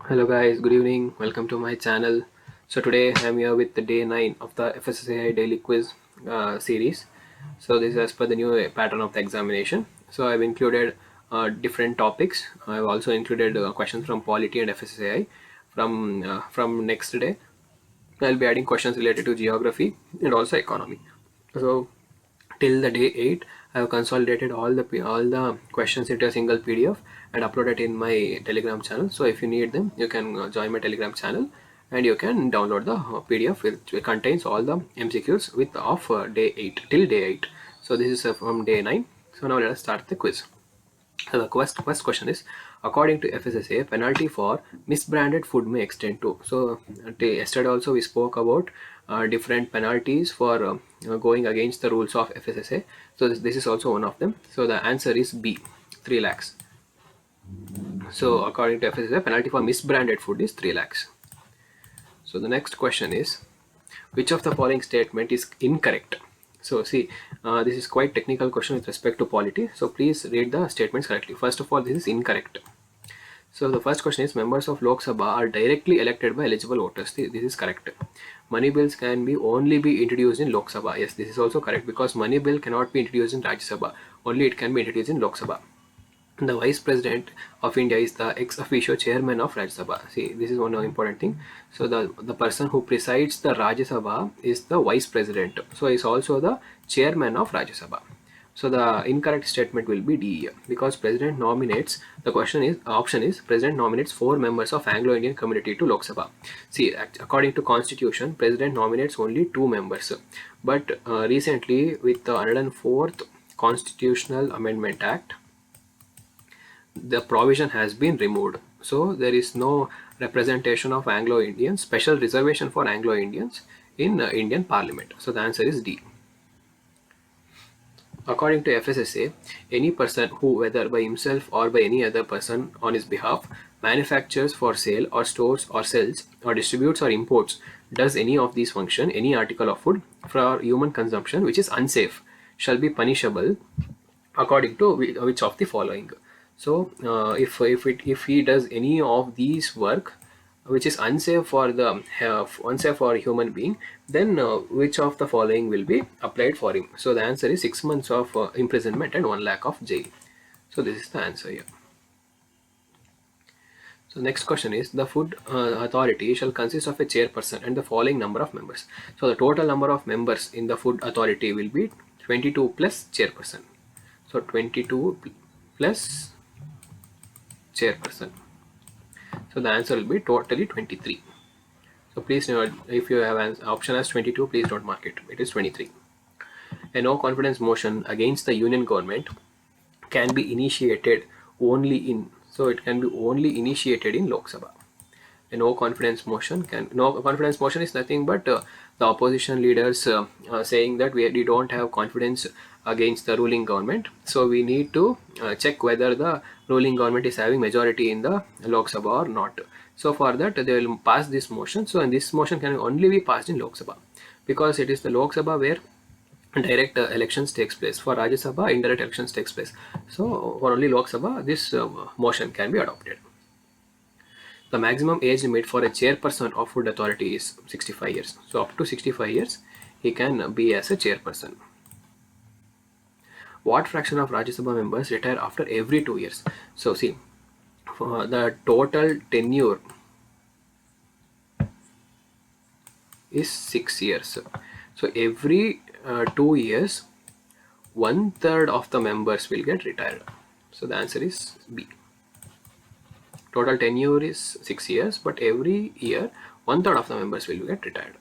Hello guys, good evening. Welcome to my channel. So today I'm here with the day 9 of the FSSAI daily quiz series. So this is as per the new pattern of the examination. So I've included different topics. I've also included questions from polity and FSSAI from next day. I'll be adding questions related to geography and also economy. So till the day 8 I have consolidated all the questions into a single PDF and uploaded in my Telegram channel. So if you need them, you can join my Telegram channel and you can download the PDF which contains all the MCQs with of day 8 till day 8. So this is from day 9. So now let us start the quiz. So the first question is, according to FSSA, penalty for misbranded food may extend to. So yesterday also we spoke about different penalties for going against the rules of FSSA. So this is also one of them. So the answer is B, 3 lakhs. So according to FSSA, penalty for misbranded food is 3 lakhs. So the next question is, which of the following statement is incorrect? So see, this is quite technical question with respect to polity. So please read the statements correctly. First of all, this is incorrect. So the first question is, members of Lok Sabha are directly elected by eligible voters. This is correct. Money bills can be only be introduced in Lok Sabha. Yes, this is also correct because money bill cannot be introduced in Rajya Sabha. Only it can be introduced in Lok Sabha. The Vice President of India is the ex officio chairman of Rajya Sabha. See, this is one important thing. So the person who presides the Rajya Sabha is the Vice President. So he is also the chairman of Rajya Sabha. So the incorrect statement will be D, because President nominates, the question is, option is, President nominates 4 members of Anglo-Indian community to Lok Sabha. See, according to Constitution, President nominates only 2 members. But recently with the 104th Constitutional Amendment Act, the provision has been removed. So there is no representation of Anglo-Indians, special reservation for Anglo-Indians in Indian Parliament. So the answer is D. According to FSSA, any person who, whether by himself or by any other person on his behalf, manufactures for sale or stores or sells or distributes or imports, does any of these function, any article of food for human consumption which is unsafe, shall be punishable according to which of the following. So if he does any of these work which is unsafe for the unsafe for a human being, then which of the following will be applied for him? So the answer is 6 months of imprisonment and 1 lakh of jail. So this is the answer here. So next question is, the food authority shall consist of a chairperson and the following number of members. So the total number of members in the food authority will be 22 plus chairperson. So 22 plus chairperson. So the answer will be totally 23. So please note, if you have an option as 22, please don't mark it. It is 23. A no confidence motion against the union government can be initiated only in, so it can be only initiated in Lok Sabha. A no confidence motion is nothing but the opposition leaders saying that we don't have confidence against the ruling government, so we need to check whether the ruling government is having majority in the Lok Sabha or not. So for that they will pass this motion. So and this motion can only be passed in Lok Sabha, because it is the Lok Sabha where direct elections takes place. For Rajya Sabha, indirect elections takes place. So for only Lok Sabha, this motion can be adopted. The maximum age limit for a chairperson of food authority is 65 years. So up to 65 years, he can be as a chairperson. What fraction of Rajya Sabha members retire after every 2 years? So see, for the total tenure is 6 years. So every 2 years, 1/3 of the members will get retired. So the answer is B. Total tenure is 6 years, but every year 1/3 of the members will get retired.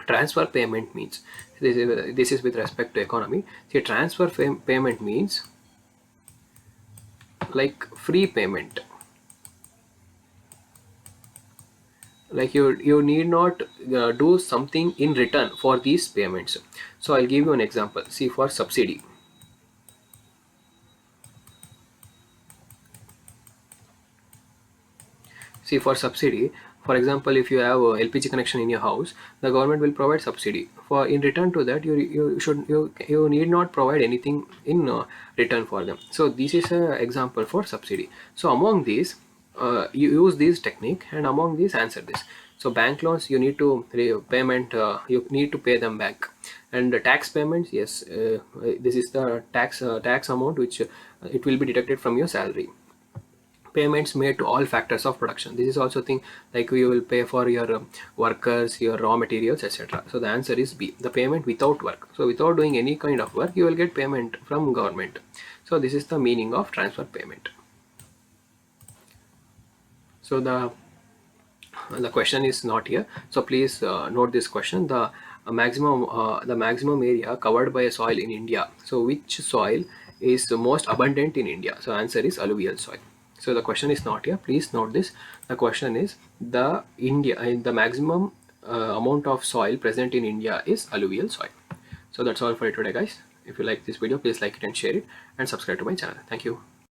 Transfer payment means, this is with respect to economy. See, transfer payment means like free payment. Like you need not do something in return for these payments. So I'll give you an example. See, for subsidy, for example, if you have a LPG connection in your house, the government will provide subsidy. For in return to that, you need not provide anything in return for them. So this is an example for subsidy. So among these, you use this technique, and among these answer this. So bank loans, you need to payment, you need to pay them back. And the tax payments, yes, this is the tax amount which it will be deducted from your salary. Payments made to all factors of production, this is also thing, like you will pay for your workers, your raw materials, etc. So the answer is B, the payment without work. So without doing any kind of work, you will get payment from government. So this is the meaning of transfer payment. So the question is not here, so please note this question. The maximum area covered by a soil in India, so which soil is the most abundant in India? So answer is alluvial soil. So the question is not here, please note this. The question is the maximum amount of soil present in India is alluvial soil. So that's all for today, guys. If you like this video, please like it and share it, and subscribe to my channel. Thank you.